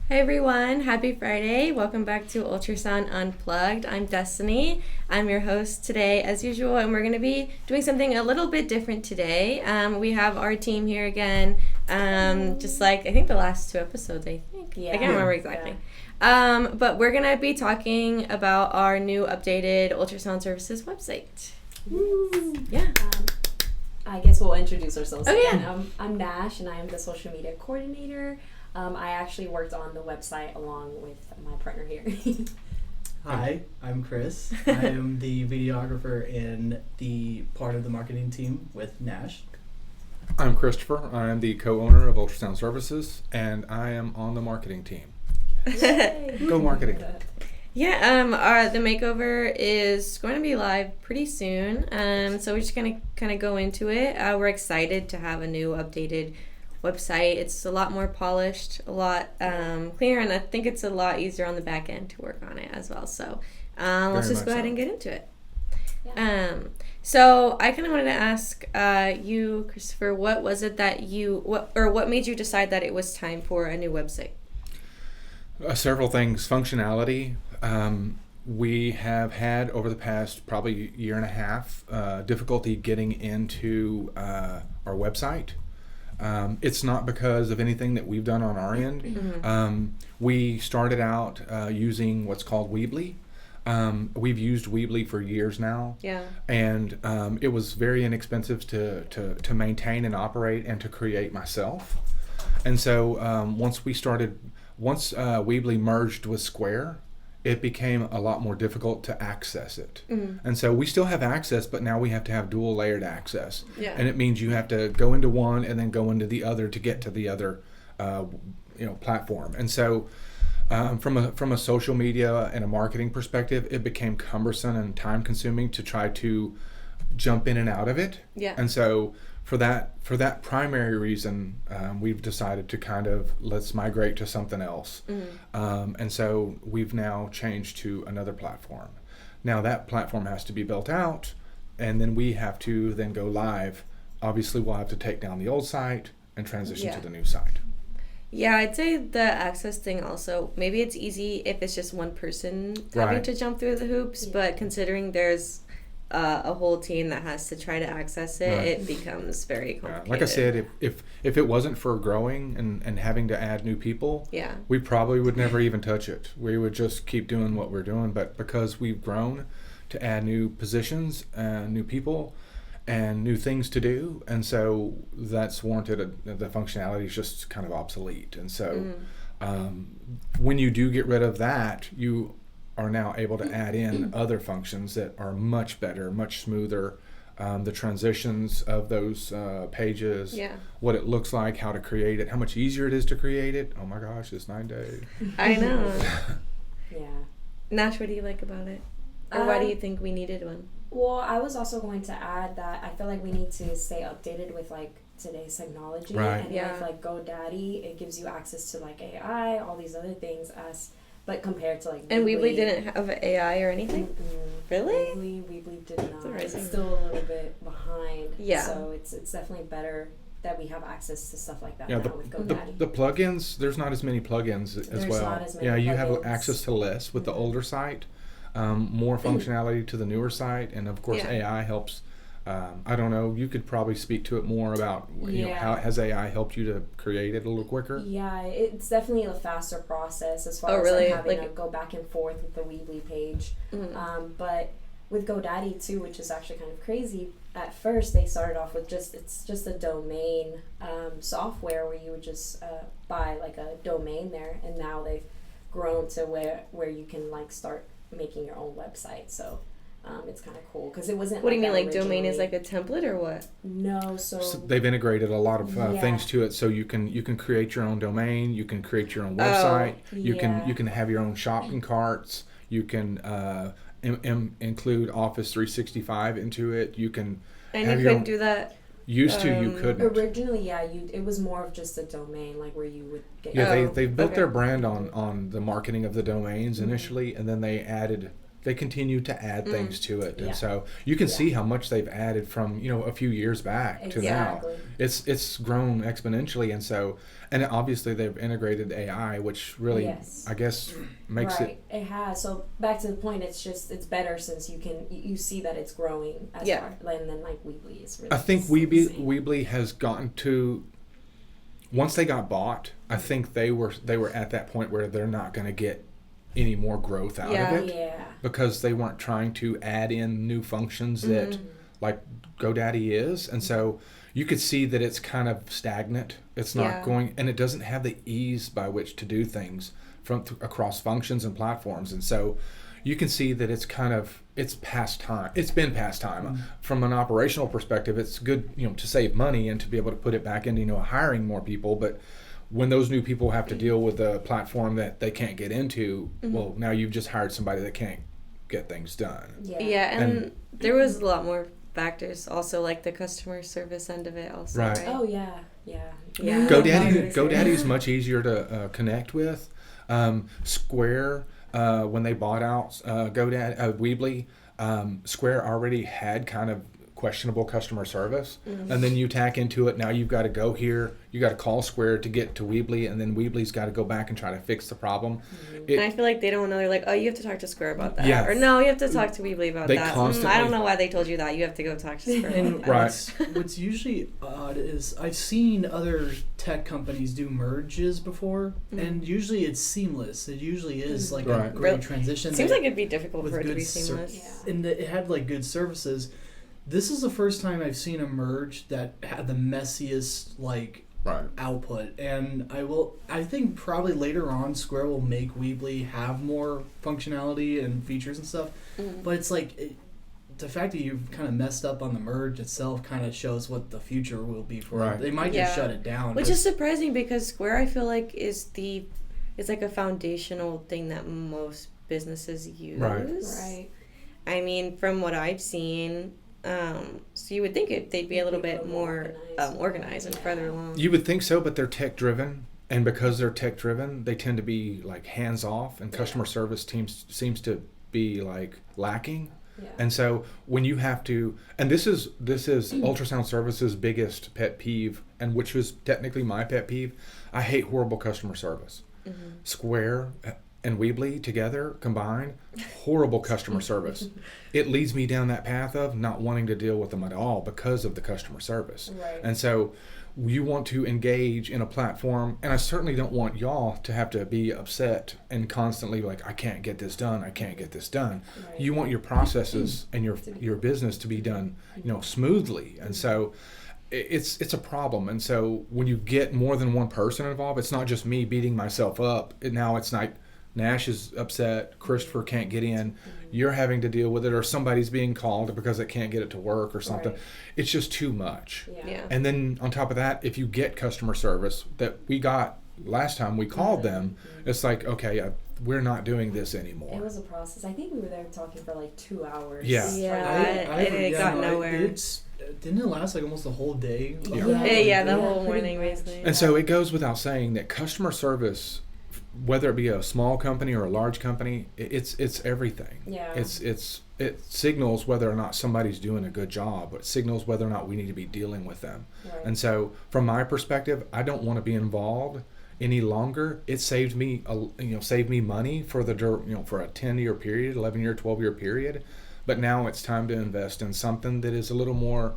Hey everyone, happy Friday. Welcome back to Ultrasound Unplugged. I'm Destiny. I'm your host today as usual, and we're going to be doing something a little bit different today. We have our team here again, just like I think the last two episodes, I think. Yeah. I can't remember exactly. Yeah. But we're going to be talking about our new updated Ultrasound-Services website. Woo. Yeah. I guess we'll introduce ourselves again. Yeah. I'm Nash, and I am the social media coordinator. I actually worked on the website along with my partner here. Hi, I'm Chris. I am the videographer and the part of the marketing team with Nash. I'm Christopher. I am the co-owner of Ultrasound-Services, and I am on the marketing team. Go marketing. Yeah, the makeover is going to be live pretty soon. So we're just gonna kind of go into it. We're excited to have a new updated website. It's a lot more polished, a lot cleaner, and I think it's a lot easier on the back end to work on it as well. So let's just go ahead and get into it. Yeah. So I kind of wanted to ask you, Christopher, what was it that what made you decide that it was time for a new website? Several things. Functionality. We have had over the past probably year and a half difficulty getting into our website. It's not because of anything that we've done on our end. Mm-hmm. We started out using what's called Weebly. We've used Weebly for years now. Yeah. And it was very inexpensive to maintain and operate and to create myself. And so once Weebly merged with Square, it became a lot more difficult to access it. Mm-hmm. And so we still have access, but now we have to have dual layered access. Yeah. And it means you have to go into one and then go into the other to get to the other platform. And so from a social media and a marketing perspective, it became cumbersome and time consuming to try to jump in and out of it. Yeah. And so for that primary reason, we've decided to kind of let's migrate to something else. Mm-hmm. And so we've now changed to another platform. Now that platform has to be built out, and then we have to then go live. Obviously, we'll have to take down the old site and transition to the new site. Yeah, I'd say the access thing also, maybe it's easy if it's just one person having Right. to jump through the hoops, but considering there's a whole team that has to try to access it, Right. it becomes very complicated. Like I said, if it wasn't for growing and having to add new people, Yeah. we probably would never even touch it. We would just keep doing what we're doing. But because we've grown to add new positions and new people and new things to do, and so that's warranted. The functionality is just kind of obsolete. And so when you do get rid of that, you are now able to add in other functions that are much better, much smoother. The transitions of those pages, Yeah. what it looks like, how to create it, how much easier it is to create it. Oh my gosh, it's 9 days. I know. Yeah. Nash, what do you like about it? Or why do you think we needed one? Well, I was also going to add that I feel like we need to stay updated with like today's technology. Right. And Yeah. with like GoDaddy, it gives you access to like AI, all these other things but compared to like And Weebly didn't have AI or anything? Really? Weebly did not. Surprising. It's still a little bit behind. Yeah. So it's definitely better that we have access to stuff like that Yeah, now with GoDaddy. the plugins, there's not as many plugins as There's well. not as many Yeah, you have plugins. access to less with the older site, more functionality to the newer site, and of course Yeah. AI helps. I don't know, you could probably speak to it more about how has AI helped you to create it a little quicker? Yeah, it's definitely a faster process as far Oh, as really? like having Like- to go back and forth with the Weebly page. Mm-hmm. But with GoDaddy too, which is actually kind of crazy. At first, they started off with it's just a domain software where you would just buy like a domain there, and now they've grown to where you can like start making your own website. So it's kind of cool because it wasn't. What do you mean, that like domain is originally. like a template or what? No, So they've integrated a lot of Yeah. things to it, so you can create your own domain, you can create your own website, you can have your own shopping carts, you can include Office 365 into it, you can. And have you your couldn't own, do that. Used to, you couldn't. Originally, yeah, it was more of just a domain, like where you would get. Yeah, Oh, they built okay. their brand on the marketing of the domains initially, and then they added they continue to add things to it. Yeah. And so you can Yeah. see how much they've added from, a few years back to now. Exactly. It's grown exponentially. And obviously they've integrated AI, which really, Yes. I guess, makes Right. It has. So back to the point, it's better since you see that it's growing as Yeah. far, and then like Weebly is really. I think the same. Weebly has gotten to, once they got bought, I think they were at that point where they're not going to get any more growth out Yeah. of it, Yeah. because they weren't trying to add in new functions that like GoDaddy is. And so you could see that it's kind of stagnant. It's not Yeah. going, and it doesn't have the ease by which to do things from across functions and platforms. And so you can see that it's past time. It's been past time. From an operational perspective, it's good, to save money and to be able to put it back into, hiring more people. But when those new people have to deal with a platform that they can't get into, well, now you've just hired somebody that can't get things done. Yeah, and there was a lot more factors also, like the customer service end of it also, Right. right? Oh yeah. GoDaddy is much easier to connect with. Square, when they bought out GoDaddy, Weebly, Square already had kind of questionable customer service, and then you tack into it. Now you've got to go here, you got to call Square to get to Weebly, and then Weebly's got to go back and try to fix the problem. And I feel like they don't know. They're like, oh, you have to talk to Square about that. Yeah. Or no, you have to talk to Weebly about They that. constantly- I don't know why they told you that. You have to go talk to Square And about that. Right. what's usually odd is I've seen other tech companies do merges before, and usually it's seamless. It usually is like a Right. great transition. It seems They- like it'd be difficult with for it to good be ser- seamless. Yeah. and it had like good services. This is the first time I've seen a merge that had the messiest like Right. output, and I think probably later on Square will make Weebly have more functionality and features and stuff, but it's like the fact that you've kind of messed up on the merge itself kind of shows what the future will be for Right. it. They might just shut it down, Which is surprising because Square, I feel like, it's like a foundational thing that most businesses use. Right. I mean, from what I've seen, so you would think they'd be a little bit more organized and further along. You would think so, but they're tech driven, and because they're tech driven, they tend to be like hands off, and customer service teams seems to be like lacking. Yeah. And so when you have to, and this is Ultrasound-Services' biggest pet peeve, and which was technically my pet peeve. I hate horrible customer service. Square and Weebly together combined, horrible customer service. It leads me down that path of not wanting to deal with them at all because of the customer service. Right. And so you want to engage in a platform, and I certainly don't want y'all to have to be upset and constantly like, I can't get this done, I can't get this done. Right. You want your processes and your business to be done, smoothly. And so it's a problem. And so when you get more than one person involved, it's not just me beating myself up. Now it's like Nash is upset, Christopher can't get in, you're having to deal with it, or somebody's being called because they can't get it to work or something. Right. It's just too much. Yeah. And then on top of that, if you get customer service that we got last time we called them, it's like, okay, we're not doing this anymore. It was a process. I think we were there talking for like 2 hours. Yeah. It got nowhere. Didn't it last like almost the whole day? Yeah, the whole pretty morning much. basically. And so it goes without saying that customer service, whether it be a small company or a large company, it's everything. Yeah. It signals whether or not somebody's doing a good job. It signals whether or not we need to be dealing with them. Right. And so from my perspective, I don't want to be involved any longer. It saved me money for for a 10-year period, 11-year, 12-year period. But now it's time to invest in something that is a little more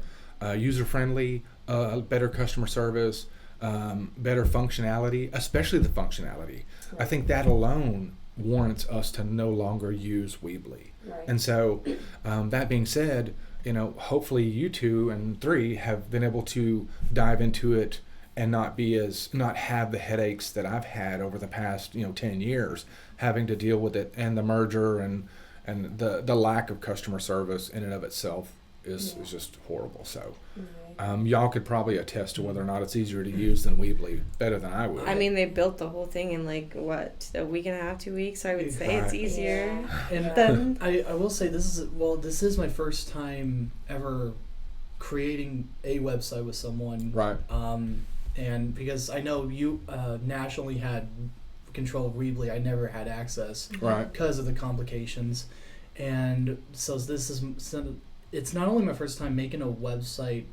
user friendly, better customer service, better functionality, especially the functionality. I think that alone warrants us to no longer use Weebly. Right. And so that being said, hopefully you 2 and 3 have been able to dive into it and not have the headaches that I've had over the past 10 years, having to deal with it and the merger and the lack of customer service in and of itself is just horrible. So y'all could probably attest to whether or not it's easier to use than Weebly, better than I would. I mean, they built the whole thing in like a week and a half, 2 weeks. So I would say it's Right. easier. And Then I will say this is my first time ever creating a website with someone. Right. And because I know you Nash only had control of Weebly, I never had access Right. because of the complications. And so it's not only my first time making a website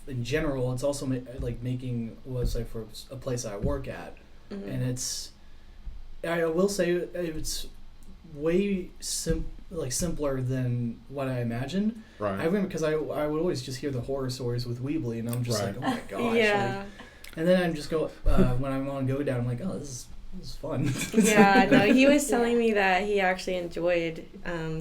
in general, it's also like making a website for a place I work at. And I will say it's way simpler than what I imagined. Right. I remember because I would always just hear the horror stories with Weebly, and I'm just like, oh my gosh. Yeah. And then I'm just when I'm on GoDaddy, I'm like, oh, this is fun. Yeah, no, he was telling me that he actually enjoyed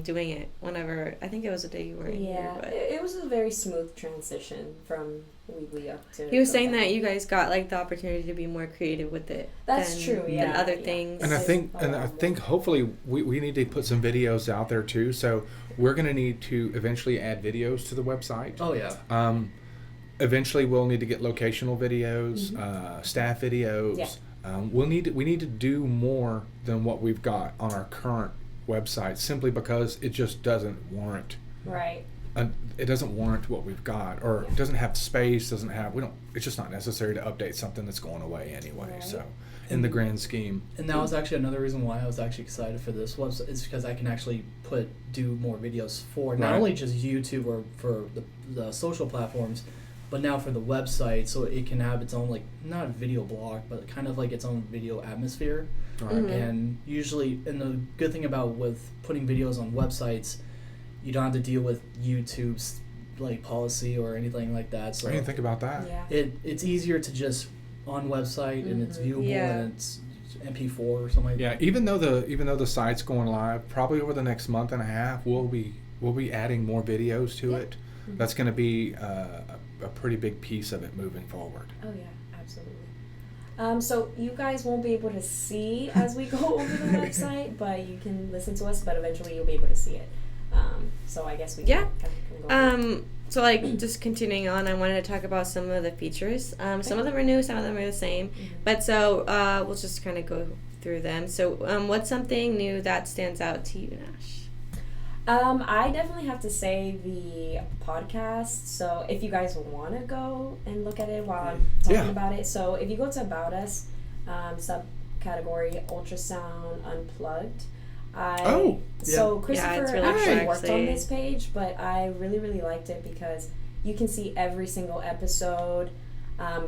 doing it whenever, I think it was the day you were here. But it was a very smooth transition from Weebly up to... He was saying that you guys got like the opportunity to be more creative with it. That's true, yeah. Than other things. And I think hopefully we need to put some videos out there too. So we're going to need to eventually add videos to the website. Oh yeah. Eventually we'll need to get locational videos, staff videos. Yeah. We need to do more than what we've got on our current website, simply because it just doesn't warrant. Right. It doesn't warrant what we've got, or it doesn't have space. It's just not necessary to update something that's going away anyway. Right. So, in the grand scheme. And that was actually another reason why I was actually excited for this website, is because I can actually do more videos for not only just YouTube or for the social platforms, but now for the website, so it can have its own, like, not video blog, but kind of like its own video atmosphere. Right. And usually, and the good thing about with putting videos on websites, you don't have to deal with YouTube's like policy or anything like that. So I didn't think about that. Yeah. It's easier to just on website and it's viewable and it's MP4 or something like that. Yeah, even though the site's going live, probably over the next month and a half, we'll be adding more videos to it. That's going to be a pretty big piece of it moving forward. Oh yeah, absolutely. So you guys won't be able to see as we go over the website, but you can listen to us. But eventually you'll be able to see it. So I guess we can go. So like just continuing on, I wanted to talk about some of the features. Some of them are new, some of them are the same. But so we'll just kind of go through them. So what's something new that stands out to you, Nash? I definitely have to say the podcast. So if you guys want to go and look at it while I'm talking about it. So if you go to About Us, subcategory Ultrasound Unplugged. So Christopher actually worked on this page, but I really, really liked it because you can see every single episode.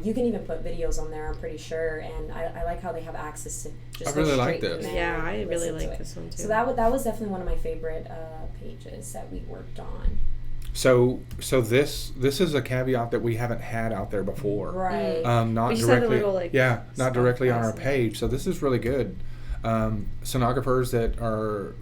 You can even put videos on there, I'm pretty sure, and I like how they have access to just I really go like straight this. Yeah, I really like this one too. So that was definitely one of my favorite pages that we worked on. So this is a caveat that we haven't had out there before. Right. Not we just directly. had a little, not directly on our page. So this is really good. Sonographers that are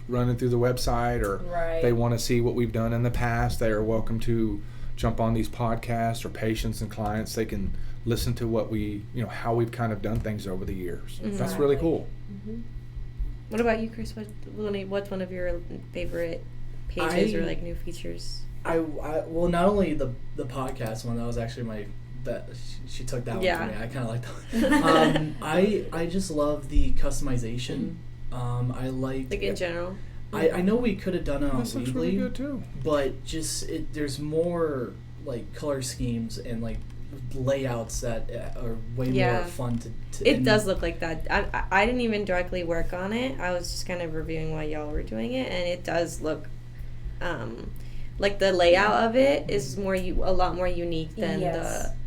running through the website, or they want to see what we've done in the past, they are welcome to jump on these podcasts, or patients and clients, they can listen to what we how we've kind of done things over the years. That's really cool. What about you, Chris? What's one of your favorite pages or like new features? I well, not only the podcast one, that was actually she took that one from me. I kind of like that one. I just love the customization. I like in general. I know we could have done it on Weebly, really good too. But there's more like color schemes and like layouts that are way more fun to it does look like that. I didn't even directly work on it. I was just kind of reviewing while y'all were doing it, and it does look like the layout of it is a lot more unique than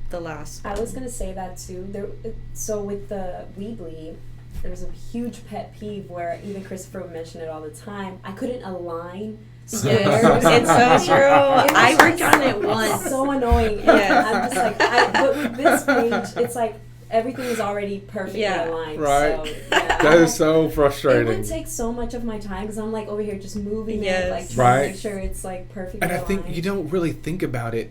the last one. I was gonna say that too. So with the Weebly, there's a huge pet peeve where even Christopher would mention it all the time. I couldn't align. Yes, it's so true. I worked on it once. It's so annoying. I'm just like, but with this page, it's like everything is already perfectly aligned. Right. So, that is so frustrating. It would take so much of my time because I'm like over here just moving it, like trying to make sure it's like perfectly aligned. And I think you don't really think about it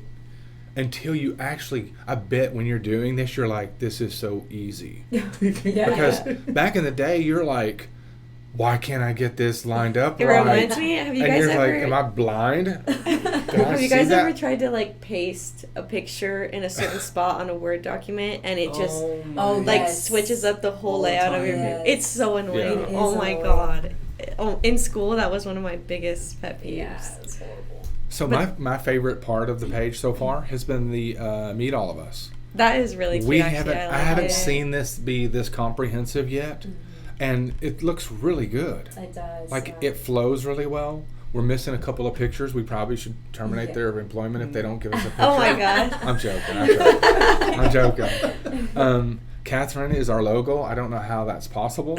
until you actually, I bet when you're doing this, you're like, this is so easy. Because back in the day, you're like, why can't I get this lined up right? It reminds me, have you guys ever... like, am I blind? Have you guys ever tried to like paste a picture in a certain spot on a Word document and it just switches up the whole layout of your video? It's so annoying. Yeah. Oh my god. In school, that was one of my biggest pet peeves. Yeah, it's horrible. So my favorite part of the page so far has been the Meet All of Us. That is really cute. I haven't seen this be this comprehensive yet. and it looks really good. It does. Like it flows really well. We're missing a couple of pictures. We probably should terminate their employment if they don't give us a picture. Oh my god. I'm joking. I'm joking. Catherine is our logo. I don't know how that's possible.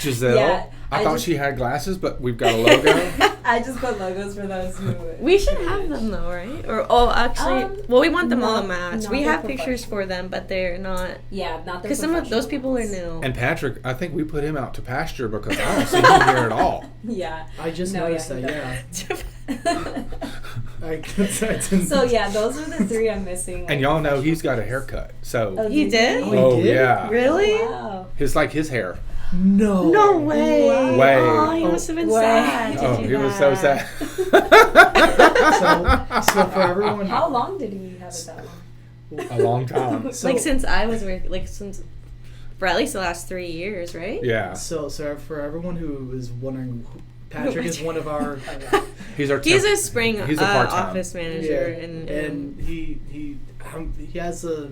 Giselle, Yeah, I thought she had glasses, but we've got a logo. I just put logos for those who. We should have them though, right? Or actually, well, we want them all to match. not We their have pictures for them, but they're not. Yeah, not the Because some of those people are professional new. And Patrick, I think we put him out to pasture because I don't see him here at all. ones. Yeah. I just No, noticed yeah, that. I didn't. So yeah, those are the three I'm missing. And y'all know he's got a haircut. So, Oh, He did? Oh, he did? yeah. Really? Wow. His his hair. No. No way. Wow. Way. Oh, he must have been Way. sad. to Oh, do he was so that. sad. So for everyone, How long did he have it that long? A long time. so, Like since I was working, for at least the last 3 years, right? Yeah. So for everyone who is wondering, Patrick is one of our. He's our He's temp- a spring he's a part-time. office manager, Yeah, and he has a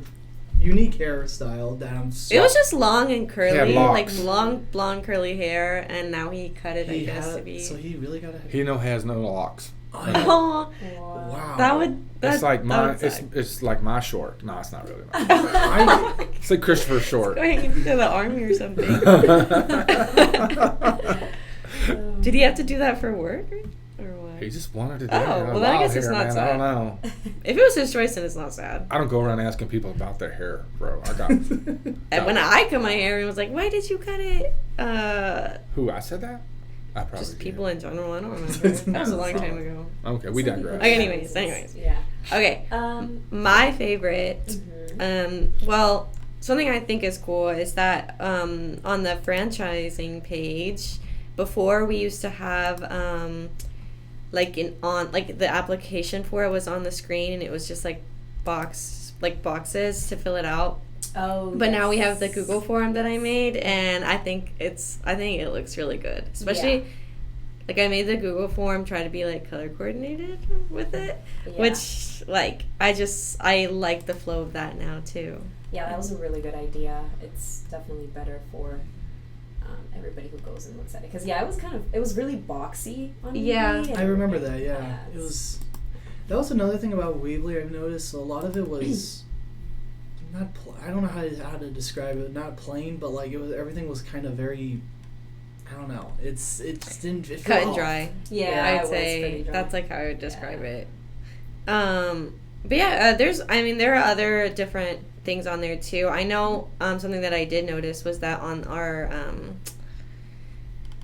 unique hairstyle that I'm. So, it was just long and He curly, had like locks. long blonde curly hair, and now he cut it. I he guess had, to be. so he really got a. He has no locks. Oh, Wow. that would. It's like that my would suck. it's like my short. No, it's not really mine. I, It's like Christopher's short. Going into the army or something. Did he have to do that for work or what? He just wanted to do Oh, it. well, then I Wild guess it's hair, not man. sad. I don't know. If it was his choice, then it's not sad. I don't go around asking people about their hair, bro. I got And when I cut my hair, it was like, "Why did you cut it?" who I said that. I probably Just did. people in general. I don't remember. That was a long time ago. Okay, we digress. Okay, anyways. Yeah. Okay, my favorite. Well, something I think is cool is that on the franchising page, before we used to have the application for it was on the screen and it was just like boxes to fill it out. Oh. But now we have the yes. Google form that I made, and I think it looks really good. Especially, like I made the Google form, try to be like color coordinated with it, Yeah. which like I like the flow of that now too. Yeah, that was a really good idea. It's definitely better for everybody who goes and looks at it. Because it was really boxy on Yeah. Weebly, I and- remember that. Yeah, Yeah, it was. That was another thing about Weebly I've noticed. A lot of it was not. I don't know how to describe it. Not plain, but like everything was kind of very. I don't know. It didn't. It Cut felt and off. dry. Yeah, it I'd was pretty say dry. that's like how I would describe it. But yeah, there are other different things on there too. I know something that I did notice was that on our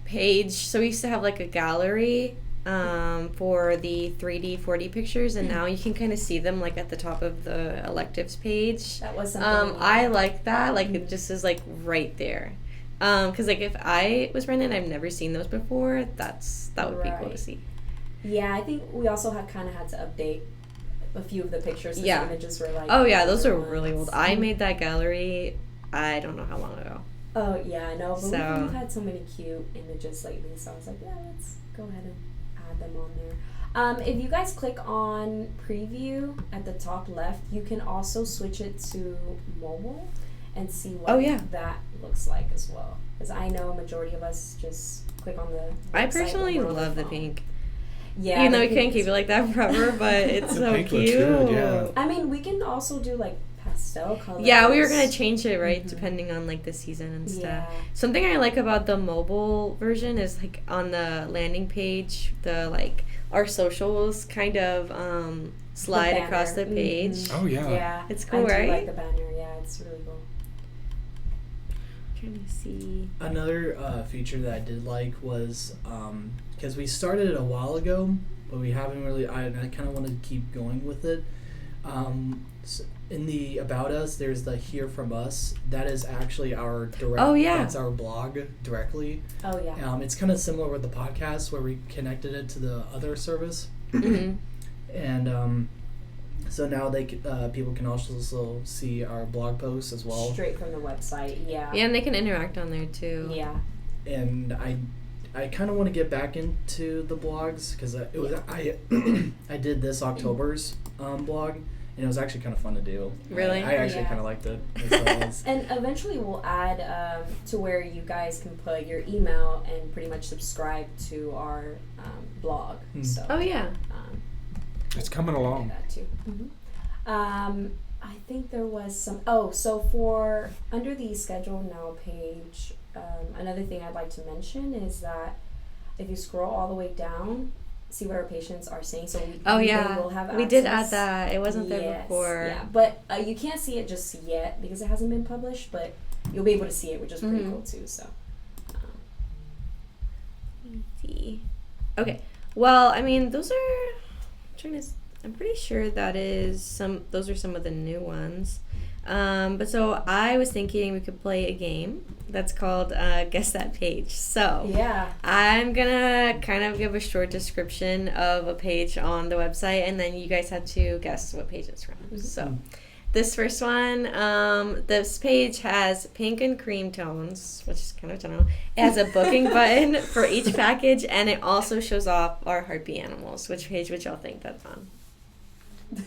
page, so we used to have like a gallery for the 3D 4D pictures, and now you can kind of see them like at the top of the electives page. That was something. I like that, like it just is like right there. Because like if I was running, I've never seen those before. That would be cool to Right. see. Yeah, I think we also had to update a few of the pictures. The Yeah. images were like. Oh yeah, those are older really ones. old. I made that gallery, I don't know how long ago. Oh yeah, I know. But So- we've had so many cute images lately, so I was like, yeah, let's go ahead and add them on there. If you guys click on preview at the top left, you can also switch it to mobile and see what Oh, yeah. that looks like as well. Because I know a majority of us just click on the. I website personally when we're on love the phone. pink. Yeah, Even though the we pink can't keep is it like that forever, but it's The so pink cute. looks good, yeah. I mean, we can also do like pastel colors. Yeah, we were gonna change it, right, Mhm. depending on like the season and stuff. Yeah. Something I like about the mobile version is like on the landing page, the like our socials kind of slide banner. across the page. Mhm. Oh yeah. Yeah, It's cool, I do right? like the banner. Yeah, it's really cool. Trying to see. Another feature that I did like was because we started it a while ago, but we haven't really. I kind of wanted to keep going with it. In the About Us, there's the Hear From Us. That is actually our direct. Oh, yeah. That's our blog directly. Oh yeah. It's kind of similar with the podcast where we connected it to the other service, Mhm. and so now people can also see our blog posts as well. Straight from the website. Yeah. Yeah, and they can interact on there too. Yeah. And I kind of want to get back into the blogs because I did this October's blog, and it was actually kind of fun to do. Really? I actually Yeah. kind of liked it. It's And eventually we'll add to where you guys can put your email and pretty much subscribe to our blog. So, Oh yeah. It's coming we'll do along. that too. I think there was some. Oh, so for under the Schedule Now page, another thing I'd like to mention is that if you scroll all the way down, see what our patients are saying. So we they will have we did add access. that. It wasn't there Yes, before. Yeah, but you can't see it just yet because it hasn't been published. But you'll be able to see it, which is pretty cool too. So. See. Okay. Well, I mean, those are. I'm pretty sure those are some of the new ones. But so I was thinking we could play a game that's called Guess That Page. So Yeah. I'm gonna kind of give a short description of a page on the website, and then you guys have to guess what page it's from. So this first one, this page has pink and cream tones, which is kind of general. It has a booking button for each package, and it also shows off our heartbeat animals. Which page would y'all think that's on?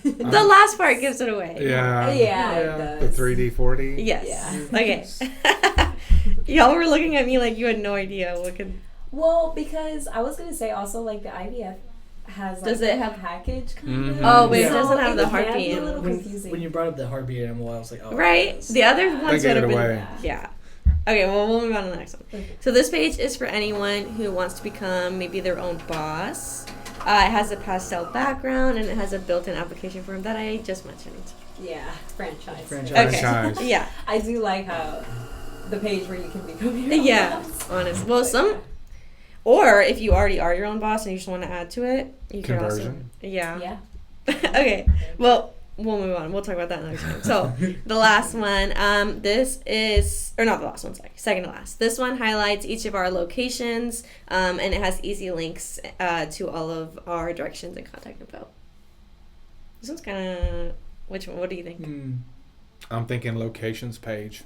The last part gives it away. Yeah. Yeah, it The does. 3D, 4D. Yes. Yeah. Okay. Y'all were looking at me like you had no idea what could. Well, because I was gonna say also like the IVF has like Does it a have- package kind of. Oh, but it doesn't have the it can heartbeat be a little animal. confusing. when you brought up the heartbeat animal, I was like, oh. Right? yes. The other They ones gave would it have been. away. Yeah. Okay, well, we'll move on to the next one. Okay. So this page is for anyone who wants to become maybe their own boss. It has a pastel background, and it has a built-in application form that I just mentioned. Yeah, franchise. Franchise. Okay. Franchise. Yeah. I do like how the page where you can become your own Yeah. boss. Honest. Well, or if you already are your own boss and you just want to add to it, you can also. Conversion. Yeah. Yeah. Okay. Well, we'll move on. We'll talk about that next time. So the last one, this is, or not the last one, sorry, second to last. This one highlights each of our locations, and it has easy links to all of our directions and contact info. This one's kind of, which one? What do you think? I'm thinking locations page.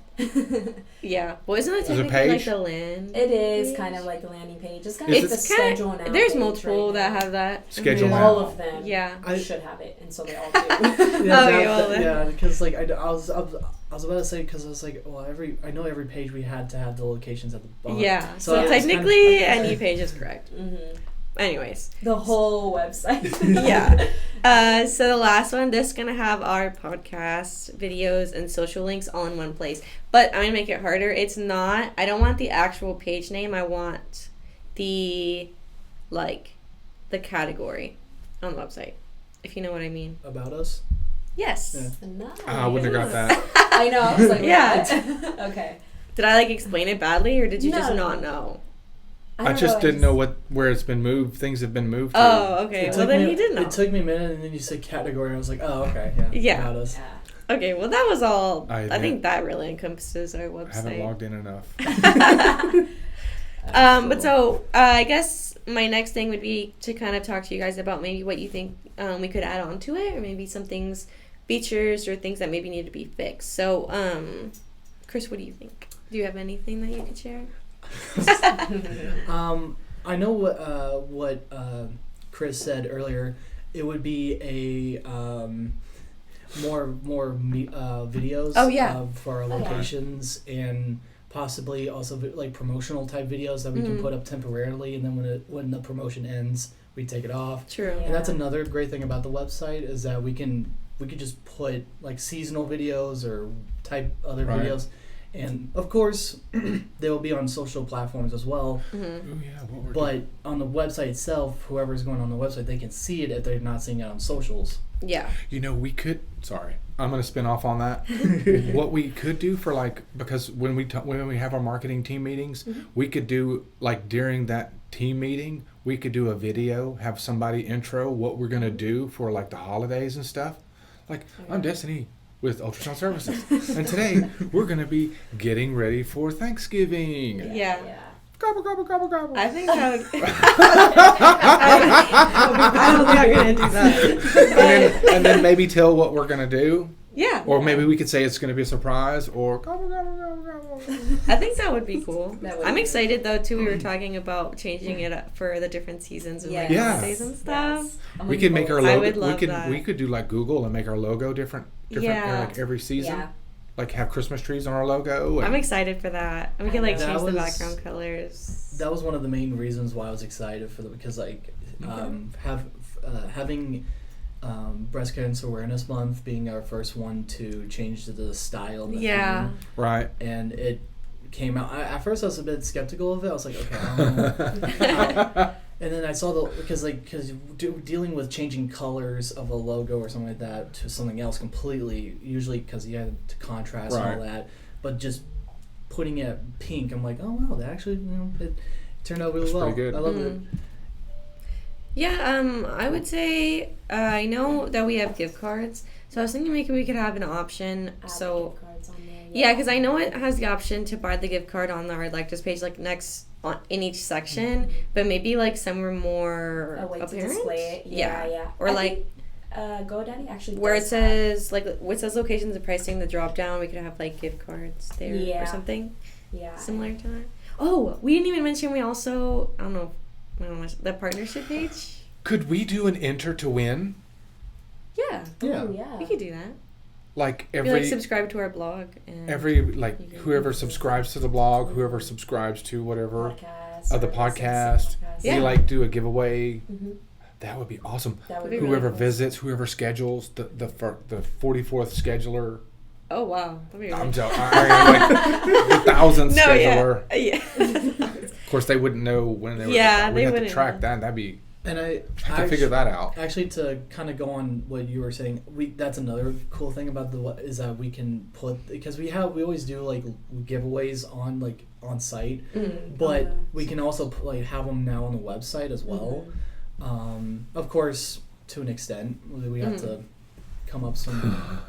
Yeah. Well, isn't it Is it technically like page? the land? It is page? kind of like a landing page. It's kind Is of it- the schedule now. There's page multiple right that now. have that. Schedule Mhm. now. All of them. Yeah. should have it, and so they all do. well then. Yeah, because like I was about to say, because I was like, well, I know every page we had to have the locations at the bottom. Yeah. So it's kind of- technically, any page is correct. Mm-hmm. Anyways. The whole website. Yeah. So the last one, this is going to have our podcast, videos, and social links all in one place. But I'm going to make it harder. It's not, I don't want the actual page name. I want the, the category on the website, if you know what I mean. About us. Yes. Yeah. Nice. I wouldn't have got that. I know. I was like, Yeah. what? Okay. Did I, explain it badly, or did you just No. not know? I just didn't know where it's been moved. Things have been moved to. Oh, okay. It Well, took then me- you did know. It took me a minute, and then you said category, and I was like, oh, okay, yeah. Yeah. About us. Yeah. Okay, well, that was all. I I think that really encompasses our website. I haven't logged in enough. But so I guess my next thing would be to kind of talk to you guys about maybe what you think we could add on to it, or maybe some things, features, or things that maybe need to be fixed. So, Chris, what do you think? Do you have anything that you could share? I know what Chris said earlier. It would be a more videos. Oh, yeah. For our locations, and possibly also like promotional type videos that we can put up temporarily, and then when the promotion ends, we take it off. True. Yeah. And that's another great thing about the website is that we could just put like seasonal videos or type other Right. videos. And of course, they will be on social platforms as well. Mm-hmm. Oh yeah, what we're But on the website itself, whoever's going on the website, they can see it if they're not seeing it on socials. Yeah. we could. Sorry, I'm gonna spin off on that. What we could do for because when we have our marketing team meetings, we could do during that team meeting, we could do a video, have somebody intro what we're gonna do for the holidays and stuff. I'm Destiny with Ultrasound-Services, and today we're gonna be getting ready for Thanksgiving. Yeah. Gobble gobble gobble gobble. I think that would. I don't think I'm gonna do that. and then maybe tell what we're gonna do. Yeah. Or maybe we could say it's going to be a surprise, or I think that would be cool. That would I'm be excited though too. We were talking about changing it up for the different seasons and like Yes. holidays and stuff. Yes. I'm we looking could make our forward I logo. would love we that. could do like Google and make our logo different Yeah. like every to- season. Yeah. Like have Christmas trees on our logo. I'm And excited for that. And we can like That change the was- background colors. That was one of the main reasons why I was excited for because like having Breast Cancer Awareness Month being our first one to change the style and the Yeah. theme, right. and it came out. At first, I was a bit skeptical of it. I was like, okay, I don't know. And then I saw because dealing with changing colors of a logo or something like that to something else completely, usually because you had to contrast and all Right. that, but just putting it pink, I'm like, oh wow, that actually it turned out really That's well. pretty good. I love it. Yeah, I would say I know that we have gift cards, so I was thinking maybe we could have an option. Add So gift cards on there. yeah, because I know it has the option to buy the gift card on our like this page, like next on in each section, but maybe like somewhere more A way to apparent. display it. Yeah. Or I like think, GoDaddy actually where it does have- says like where it says locations and pricing, the drop down, we could have like gift cards there Yeah. or something yeah. similar to that. Oh, we didn't even mention we also I don't know the partnership page. Could we do an enter to win? Yeah, Yeah. Ooh, yeah. we could do that. Like We like subscribe to our blog and like You can- whoever subscribes to the blog, whoever subscribes to whatever Podcast. of the or listens to podcast, Yeah. we like do a giveaway. Mhm. That would be awesome. That would Be be really Whoever cool. visits, whoever schedules the 44th scheduler. oh wow, that'd be I'm really joking. Like the 1000th no, scheduler. yeah. Of course, they wouldn't know when they were. Yeah, we they have to wouldn't track know. that. That'd be And I have to figure that out. Actually, to kind of go on what you were saying, that's another cool thing about is that we can put because we always do like giveaways on site, Mm. but Okay. we can also have them now on the website as well. Of course, to an extent, we have to come up some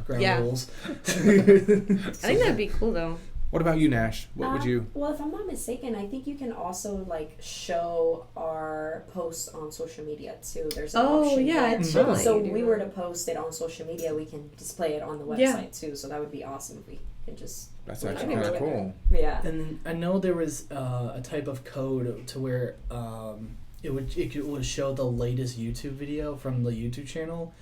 ground Yeah. rules. I think that'd be cool though. What about you, Nash? What would you? Well, if I'm not mistaken, I think you can also like show our posts on social media too. There's an Oh option yeah, there. it should. Mhm. let So you do if we that. were to post it on social media, we can display it on the website Yeah. too. So that would be awesome if we could just That's That'd actually be kind of really cool. yeah. And I know there was a type of code to where it would show the latest YouTube video from the YouTube channel.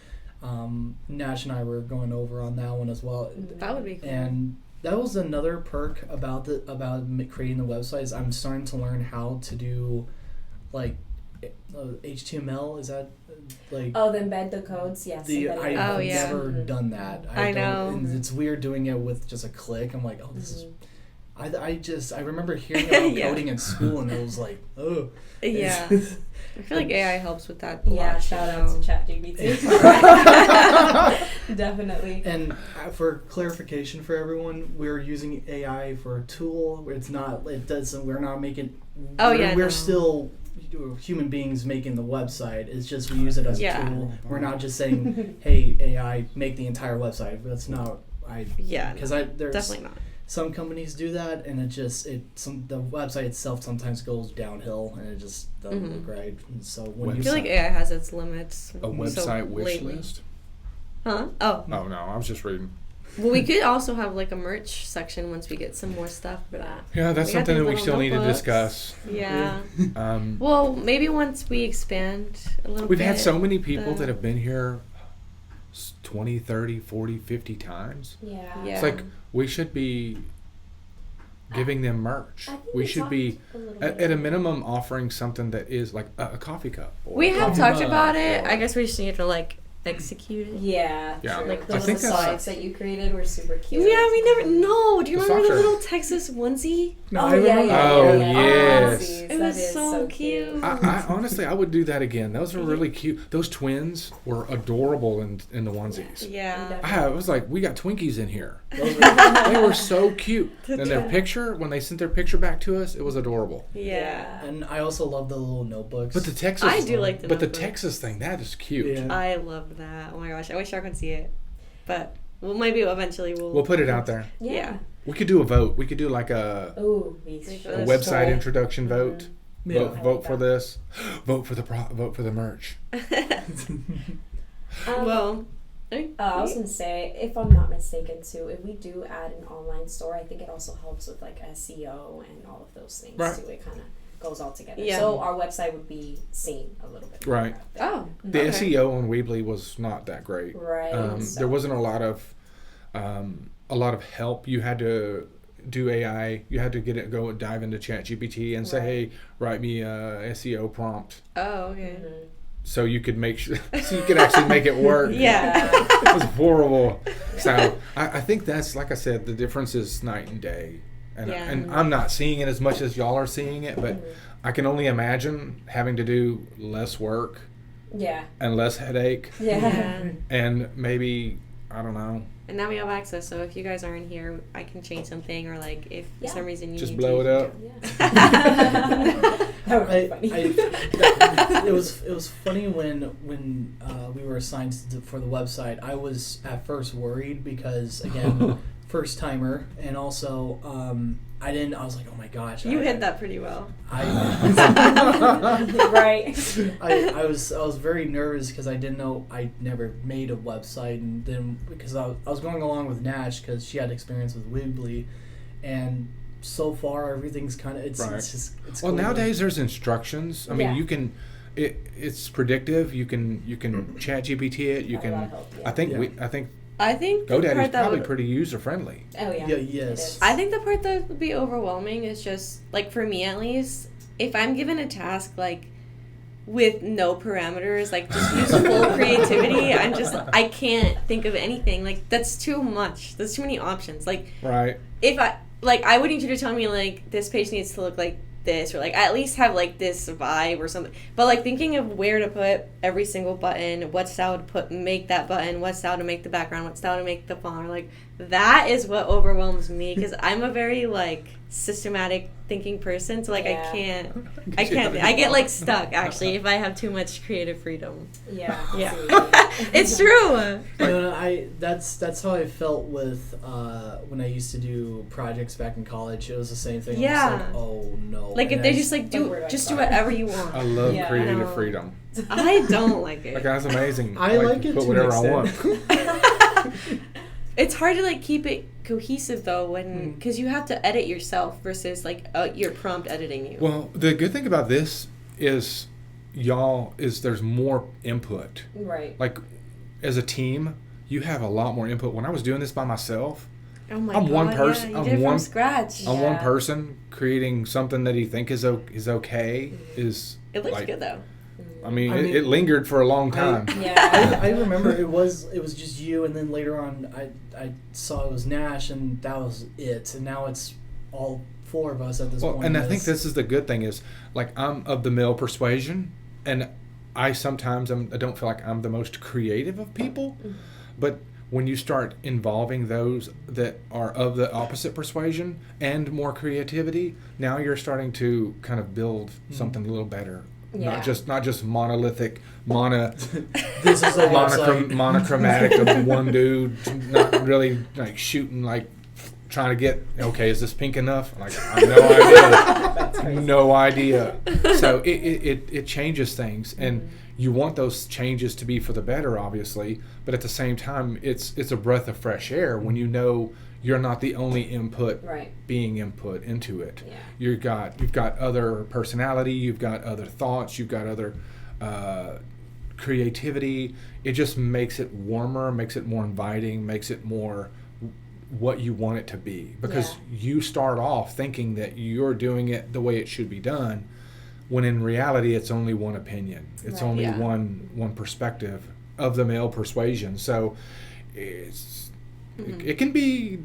Nash and I were going over on that one as well, That would be cool. and that was another perk about creating the website. Is I'm starting to learn how to do like HTML. Is that like Oh, then embed the codes. Yes. embed it. Oh, I've yeah. never Mhm. done that. I don't- know. and it's weird doing it with just a click. I'm like, oh, this is. Mhm. I remember hearing about Yeah. coding in school, and it was like, oh. Yeah, I feel like AI helps with that. A Yeah, lot, shout you out to know. ChatGPT. Definitely. And for clarification for everyone, we're using AI for a tool. It's not. It doesn't. We're not making. Oh, we're, yeah, We're no. still human beings making the website. It's just we use it as Yeah. a tool. We're not just saying, "Hey, AI, make the entire website." That's not. Yeah, Because no, there's definitely not. some companies do that, and the website itself sometimes goes downhill, and it just doesn't Mhm. look right. And so when I you feel like AI has its limits. A so website wish lately. list. Huh? Oh, Oh no, I was just reading. well, we could also have like a merch section once we get some more stuff for that. Yeah, that's We got something these that we little still need to notebooks. discuss. Yeah. Um, Well, maybe once we expand a little we've bit. had so many people the- that have been here 20, 30, 40, 50 times. Yeah. Yeah. It's like we should be giving them merch. I think We should be talked a little at bit a about minimum offering something that is like a coffee cup. Or We a have coffee talked mug, about it. or- I guess we just need to like execute it. Yeah, Yeah. true. Like, I Those think that's- socks that you created were super cute. Yeah, we never. No, do you The remember the socks are- little Texas onesie? No, Oh, I yeah, remember. yeah, Oh, yeah, yeah. yes. Onesies. It That was is so cute. I honestly, I would do that again. Those were really cute. Those twins were adorable in the onesies. Yeah. I was like, we got Twinkies in here. Those were- They were so cute. And their Yeah. picture, when they sent their picture back to us, it was adorable. Yeah. and I also love the little notebooks. But the Texas, I do like the But the notebook. Texas thing, that is cute. Yeah. I love that. Oh my gosh, I wish I could see it. But well, maybe eventually We'll put it out there. Yeah. We could do a vote. We could do like a Ooh, we Like should. a website Cool. introduction vote. Yeah. Vote, I vote like for that. this. Vote for the merch. Um, Well, I was gonna say, if I'm not mistaken, too, if we do add an online store, I think it also helps with like SEO and all of those things too. It kind of goes all together. Yeah. So our website would be seen a little bit more Right. out there. Oh, The okay. SEO on Weebly was not that great. Right. There wasn't a lot of help. You had to do AI. You had to go and dive into ChatGPT and say, "Hey, write me a SEO prompt," Oh, okay. Mhm. so you could so you could actually make it work. Yeah. It was horrible. So I think that's, like I said, the difference is night and day. And, Yeah. and I'm not seeing it as much as y'all are seeing it, but I can only imagine having to do less work Yeah. and less headache Yeah. and maybe, I don't know, And now we have access, so if you guys aren't here, I can change something, or like if for Yeah. some reason you just need blow to, it up. Yeah. That would be funny. It was funny when we were assigned for the website. I was at first worried because, again, first timer, and also I was like, oh my gosh, You hit that pretty well. Right. I was very nervous because I didn't know, I never made a website, and then because I was going along with Nash because she had experience with Weebly, and so far everything's kind of it's just it's Well, cool. nowadays there's instructions. I mean, Yeah. you can. It's predictive. You can chat GPT it. You Got a lot can. of help, I think Yeah. I think the GoDaddy's part that probably would, pretty user friendly. Oh yeah. Yeah, It yes. is. I think the part that would be overwhelming is just like, for me at least, if I'm given a task like with no parameters, like just use full creativity, I can't think of anything. Like, that's too much. There's too many options. Like, Right. if I would need you to tell me like this page needs to look like this, or like at least have like this vibe or something. But like thinking of where to put every single button, what style to make that button, what style to make the background, what style to make the font, or like that is what overwhelms me, because I'm a very like systematic thinking person. So like Yeah. I can't I get like stuck actually if I have too much creative freedom. Yeah. Yeah. Absolutely. It's true. That's how I felt with when I used to do projects back in college. It was the same thing. Yeah. I was like, oh no. Like if And they I just like do where do I just do start? whatever you want. I love Yeah. creative I know. freedom. I don't like it. Like, that's amazing. I like it put to whatever an I want. extent. It's hard to like keep it cohesive though, when because you have to edit yourself versus like your prompt editing you. Well, the good thing about this is there's more input. Right. Like, as a team, you have a lot more input. When I was doing this by myself, Oh my I'm god! one person- Yeah, you I'm did it one- from scratch. I'm one Yeah. person creating something that you think is okay. Is It looks like, good though. I mean, I mean, it lingered for a long time. Yeah. I remember it was just you, and then later on I saw it was Nash, and that was it. And now it's all four of us at this Well, point. and I think this is the good thing is, like, I'm of the male persuasion, and I don't feel like I'm the most creative of people, but when you start involving those that are of the opposite persuasion and more creativity, now you're starting to kind of build something a little better. Yeah. Not just monolithic, this is a website. monochromatic of one dude not really like shooting, like trying to get, okay, is this pink enough? Like, I have no idea. That's crazy. No idea. So it changes things, and you want those changes to be for the better, obviously, but at the same time, it's a breath of fresh air when you know you're not the only input Right. being input into it. Yeah. You've got other personality, you've got other thoughts, you've got other creativity. It just makes it warmer, makes it more inviting, makes it more what you want it to be, because you start off thinking that you're doing it the way it should be done, when in reality it's only one opinion. It's Right. only Yeah. one perspective of the male persuasion. So it can be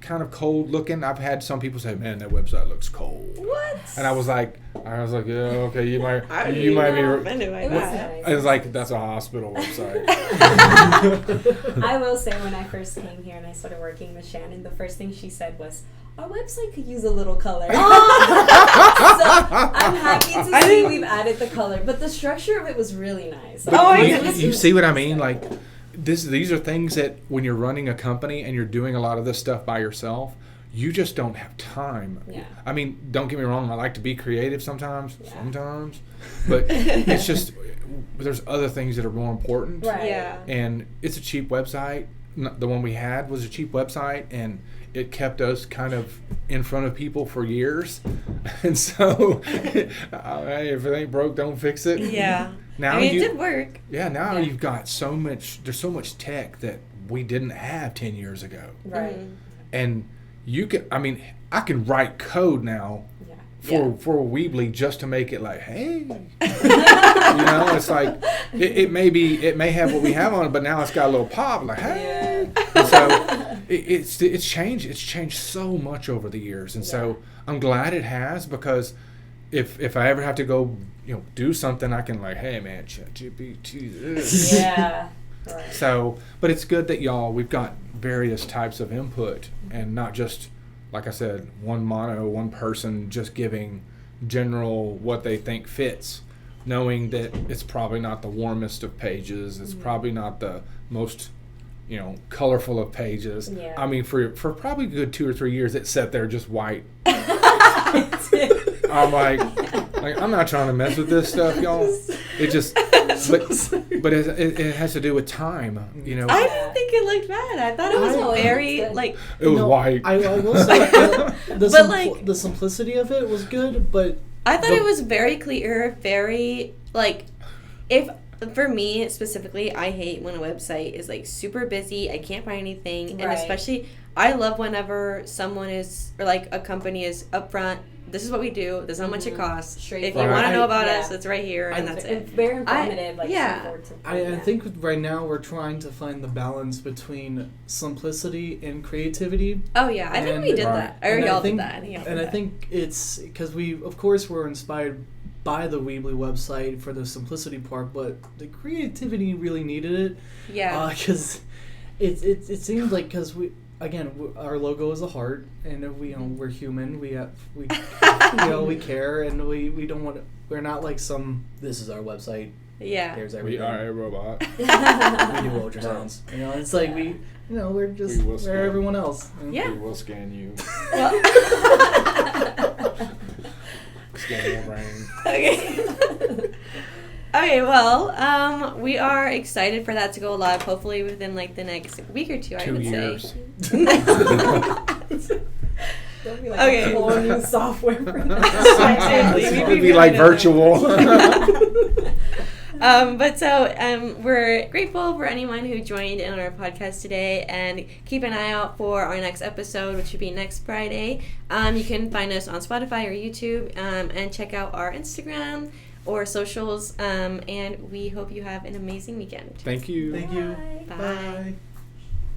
kind of cold looking. I've had some people say, "Man, that website looks cold." What? And I was like, yeah, okay, you might I be offended by It was that. nice. It's like, that's a hospital website. I will say, when I first came here and I started working with Shannon, the first thing she said was, "Our website could use a little color." So I'm happy to see we've added the color, but the structure of it was really nice. But Oh, you, yeah. you see what I mean? Like, these are things that when you're running a company and you're doing a lot of this stuff by yourself, you just don't have time. Yeah. I mean, don't get me wrong, I like to be creative sometimes, Yeah. but it's just, there's other things that are more important. Right. Yeah. And it's a cheap website. The one we had was a cheap website, and it kept us kind of in front of people for years. And so, hey, if it ain't broke, don't fix it. Yeah. Now I mean, it did work. Yeah, now Yeah. you've got there's so much tech that we didn't have 10 years ago. Right. And I can write code now Yeah. for Weebly just to make it like, hey, it's like it may have what we have on it, but now it's got a little pop, like, hey. And so it's changed so much over the years, and so I'm glad it has, because if I ever have to go do something, I can like, hey man, ChatGPT this. Yeah. Right. So, but it's good that we've got various types of input, and not just, like I said, one person just giving general what they think fits, knowing that it's probably not the warmest of pages, it's probably not the most, colorful of pages. Yeah. I mean, for probably a good 2 or 3 years, it sat there just white. I'm like, I'm not trying to mess with this stuff, y'all. It just, but it has to do with time, I didn't think it looked bad. I thought it was No, it very looked good. like. It was white. I will say But the simplicity of it was good, but I thought it was very clear, very like, if for me specifically, I hate when a website is like super busy. I can't find anything, and Right. especially I love whenever someone is, or like a company is upfront. This is what we do. This is how much it costs. If you Straightforward. want to know about Yeah. us, it's right here, and that's It's it. very informative. yeah. straightforward to- I think right now we're trying to find the balance between simplicity and creativity. Oh yeah, I think we And- did Right. that. Or And I y'all think- did that. Y'all did And I that. think it's because we, of course, were inspired by the Weebly website for the simplicity part, but the creativity really needed it. Yeah. Because it seems like, because our logo is a heart, and if we're human. We care, and we don't want to. We're not like this is our website. Yeah. There's We everything. are a robot. We do ultrasounds. It's like we're just We will we're scan. everyone else. Yeah. We will scan you. Well, Scan your brain. okay. Okay, well, we are excited for that to go live, hopefully within like the next week or two, I 2 would years. say. There'll be like Okay. a whole new software for that. Seriously, It we'd would be like virtual. We're grateful for anyone who joined in on our podcast today, and keep an eye out for our next episode, which should be next Friday. You can find us on Spotify or YouTube, and check out our Instagram or socials, and we hope you have an amazing weekend. Thank you. Thank you. Bye. Bye.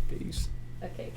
Peace. Okay.